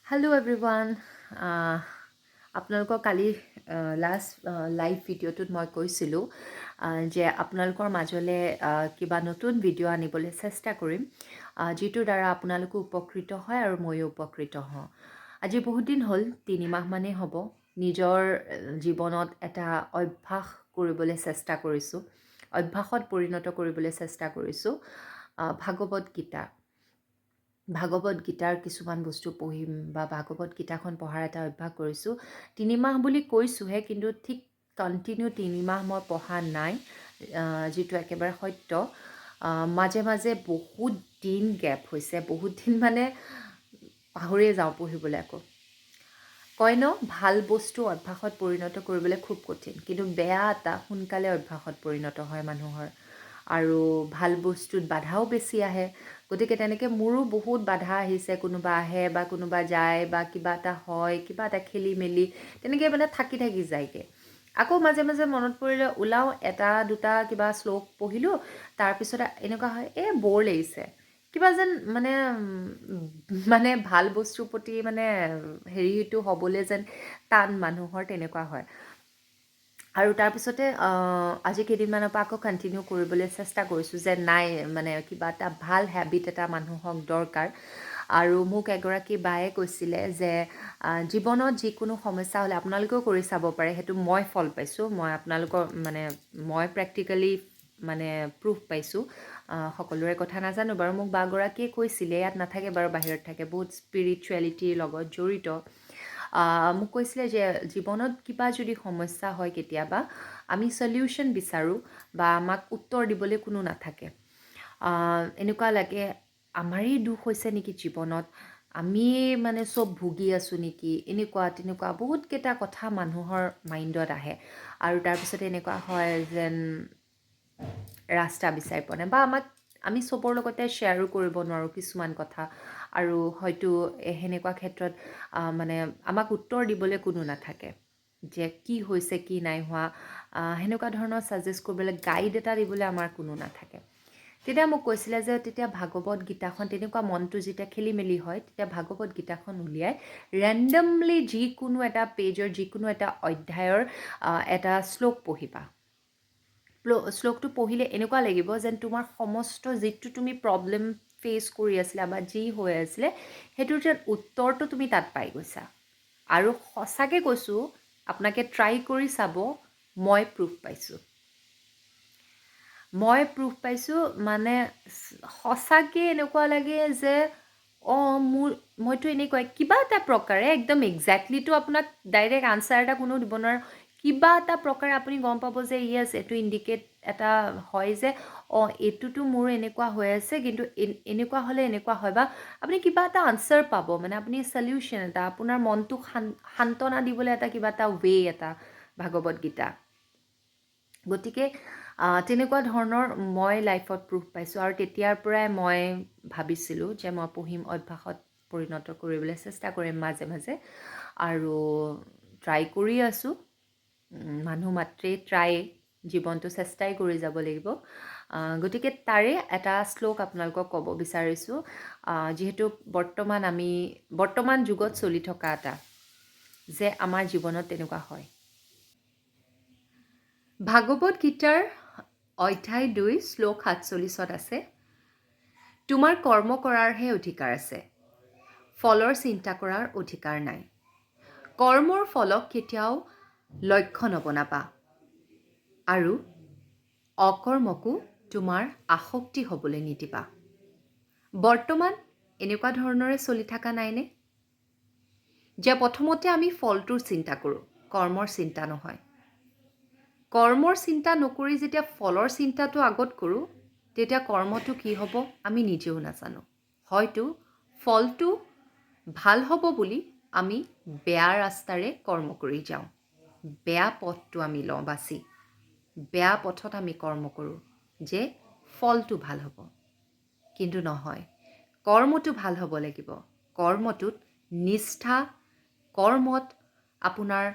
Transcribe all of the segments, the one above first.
Hello everyone. আপোনালোকৰ কালি last live ভিডিঅ'টোত মই কৈছিলোঁ যে আপোনালোকৰ মাজলৈ কিবা নতুন ভিডিঅ' আনিবলৈ চেষ্টা কৰিম যিটোৰ দ্বাৰা আপোনালোকো উপকৃত হয় আৰু ময়ো উপকৃত হওঁ। আজি বহুত দিন হ'ল 3 মাহমানেই হ'ব নিজৰ জীৱনত এটা অভ্যাস কৰিবলৈ চেষ্টা কৰিছোঁ, অভ্যাসত পৰিণত কৰিবলৈ চেষ্টা কৰিছোঁ। ভাগৱত গীতা ভাগৱত গীতাৰ কিছুমান বস্তু পঢ়িম বা ভাগৱত গীতাখন পঢ়াৰ এটা অভ্যাস কৰিছোঁ। 3 মাহ বুলি কৈছোঁহে, কিন্তু ঠিক কণ্টিনিউ 3 মাহ মই পঢ়া নাই, যিটো একেবাৰে সত্য। মাজে মাজে বহুত দিন গেপ হৈছে, বহুত দিন মানে পাহৰিয়ে যাওঁ পঢ়িবলৈ। আকৌ কয় ন, ভাল বস্তু অভ্যাসত পৰিণত কৰিবলৈ খুব কঠিন, কিন্তু বেয়া এটা সোনকালে অভ্যাসত পৰিণত হয় মানুহৰ। আৰু ভাল বস্তুত বাধাও বেছি আহে, গতিকে তেনেকৈ মোৰো বহুত বাধা আহিছে। কোনোবা আহে বা কোনোবা যায় বা কিবা এটা হয়, কিবা এটা খেলি মেলি তেনেকৈ মানে থাকি যায়গৈ। আকৌ মাজে মাজে মনত পৰিলে ওলাওঁ, এটা দুটা কিবা শ্লোক পঢ়িলোঁ, তাৰপিছত এনেকুৱা হয় ব'ৰ লাগিছে, কিবা যেন মানে ভাল বস্তুৰ প্ৰতি মানে হেৰিটো হ'বলৈ যেন টান মানুহৰ, তেনেকুৱা হয়। আৰু তাৰপিছতে আজি কেইদিনমানৰ পৰা আকৌ কণ্টিনিউ কৰিবলৈ চেষ্টা কৰিছোঁ যে নাই, মানে কিবা এটা ভাল হেবিট এটা মানুহক দৰকাৰ। আৰু মোক এগৰাকী বায়ে কৈছিলে যে জীৱনত যিকোনো সমস্যা হ'লে আপোনালোকেও কৰি চাব পাৰে, সেইটো মই ফল পাইছোঁ, মই প্ৰেক্টিকেলি মানে প্ৰুফ পাইছোঁ। সকলোৰে কথা নাজানো বাৰু, মোক বাগৰাকীয়ে কৈছিলে, ইয়াত নাথাকে বাৰু, বাহিৰত থাকে, বহুত স্পিৰিচুৱেলিটিৰ লগত জড়িত। মোক কৈছিলে যে জীৱনত কিবা যদি সমস্যা হয় কেতিয়াবা আমি চলিউশ্যন বিচাৰোঁ বা আমাক উত্তৰ দিবলৈ কোনো নাথাকে। এনেকুৱা লাগে আমাৰেই দুখ হৈছে নেকি জীৱনত, আমিয়ে মানে চব ভুগি আছোঁ নেকি, এনেকুৱা তেনেকুৱা বহুতকেইটা কথা মানুহৰ মাইণ্ডত আহে। আৰু তাৰপিছতে এনেকুৱা হয় যেন ৰাস্তা বিচাৰি পোৱা নাই, বা আমি চবৰ লগতে শ্বেয়াৰো কৰিব নোৱাৰোঁ কিছুমান কথা। আৰু হয়তো সেনেকুৱা ক্ষেত্ৰত মানে আমাক উত্তৰ দিবলৈ কোনো নাথাকে যে কি হৈছে কি নাই হোৱা, সেনেকুৱা ধৰণৰ ছাজেষ্ট কৰিবলৈ, গাইড এটা দিবলৈ আমাৰ কোনো নাথাকে। তেতিয়া মোক কৈছিলে যে তেতিয়া ভাগৱত গীতাখন, তেনেকুৱা মনটো যেতিয়া খেলি মেলি হয়, তেতিয়া ভাগৱত গীতাখন উলিয়াই ৰেণ্ডমলি যিকোনো এটা পেজৰ, যিকোনো এটা অধ্যায়ৰ এটা শ্লোক পঢ়িবা। শ্লোকটো পঢ়িলে এনেকুৱা লাগিব যেন তোমাৰ সমস্ত যিটো তুমি প্ৰব্লেম ফেচ কৰি আছিলা বা যি হৈ আছিলে, সেইটোৰ যেন উত্তৰটো তুমি তাত পাই গৈছা। আৰু সঁচাকৈ কৈছোঁ, আপোনালোকে ট্ৰাই কৰি চাব, মই প্ৰুফ পাইছোঁ। মানে সঁচাকৈ এনেকুৱা লাগে যে মইতো এনেকুৱাই কিবা এটা প্ৰকাৰে, একদম এক্সেক্টলিটো আপোনাক ডাইৰেক্ট আনচাৰ এটা কোনো দিব নোৱাৰে, কিবা এটা প্ৰকাৰে আপুনি গম পাব যে য়েছ, এইটো ইণ্ডিকেট এটা হয় যে এইটোতো মোৰ এনেকুৱা হৈ আছে, কিন্তু এনেকুৱা হ'লে এনেকুৱা হয়, বা আপুনি কিবা এটা আনচাৰ পাব, মানে আপুনি চলিউশ্যন এটা, আপোনাৰ মনটোক সান্তনা দিবলৈ এটা কিবা এটা ৱে এটা ভাগৱত গীতা। গতিকে তেনেকুৱা ধৰণৰ মই লাইফত প্ৰুফ পাইছোঁ। আৰু তেতিয়াৰ পৰাই মই ভাবিছিলোঁ যে মই পঢ়িম, অভ্যাসত পৰিণত কৰিবলৈ চেষ্টা কৰিম মাজে মাজে, আৰু ট্ৰাই কৰি আছোঁ। মানুহ মাত্ৰেই ট্ৰাই, জীৱনটো চেষ্টাই কৰি যাব লাগিব। গতিকে তাৰে এটা শ্লোক আপোনালোকক ক'ব বিচাৰিছোঁ, যিহেতু বৰ্তমান যুগত চলি থকা এটা, যে আমাৰ জীৱনত তেনেকুৱা হয়। ভাগৱত গীতাৰ অধ্যায় 2 শ্লোক 47 আছে, তোমাৰ কৰ্ম কৰাৰহে অধিকাৰ আছে, ফলৰ চিন্তা কৰাৰ অধিকাৰ নাই। কৰ্মৰ ফলক কেতিয়াও লক্ষ্য নবনাবা, আৰু অকৰ্মকো তোমাৰ আসক্তি হ'বলৈ নিদিবা। বৰ্তমান এনেকুৱা ধৰণৰে চলি থকা নাইনে, যে প্ৰথমতে আমি ফলটোৰ চিন্তা কৰোঁ, কৰ্মৰ চিন্তা নহয়। কৰ্মৰ চিন্তা নকৰি যেতিয়া ফলৰ চিন্তাটো আগত কৰোঁ, তেতিয়া কৰ্মটো কি হ'ব আমি নিজেও নাজানো। হয়তো ফলটো ভাল হ'ব বুলি আমি বেয়া ৰাস্তাৰে কৰ্ম কৰি যাওঁ, বেয়া পথটো আমি লওঁ বাছি, বেয়া পথত আমি কৰ্ম কৰোঁ যে ফলটো ভাল হ'ব। কিন্তু নহয়, কৰ্মটো ভাল হ'ব লাগিব, কৰ্মটোত নিষ্ঠা, কৰ্মত আপোনাৰ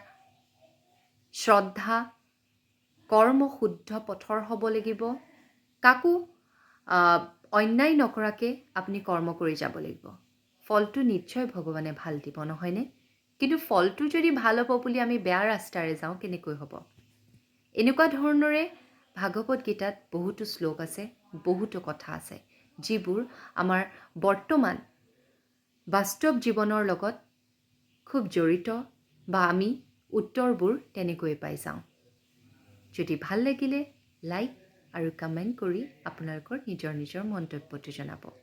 শ্ৰদ্ধা, কৰ্ম শুদ্ধ পথৰ হ'ব লাগিব, কাকো অন্যায় নকৰাকৈ আপুনি কৰ্ম কৰি যাব লাগিব। ফলটো নিশ্চয় ভগৱানে ভাল দিব নহয়নে? কিন্তু ফলটো যদি ভাল হ'ব বুলি আমি বেয়া ৰাস্তাৰে যাওঁ কেনেকৈ হ'ব? এনেকুৱা ধৰণৰে ভাগৱত গীতাত বহুতো শ্লোক আছে, বহুতো কথা আছে, যিবোৰ আমাৰ বৰ্তমান বাস্তৱ জীৱনৰ লগত খুব জড়িত বা আমি উত্তৰবোৰ তেনেকৈ পাই যাওঁ। যদি ভাল লাগিলে লাইক আৰু কমেণ্ট কৰি আপোনালোকৰ নিজৰ মন্তব্যটো জনাব।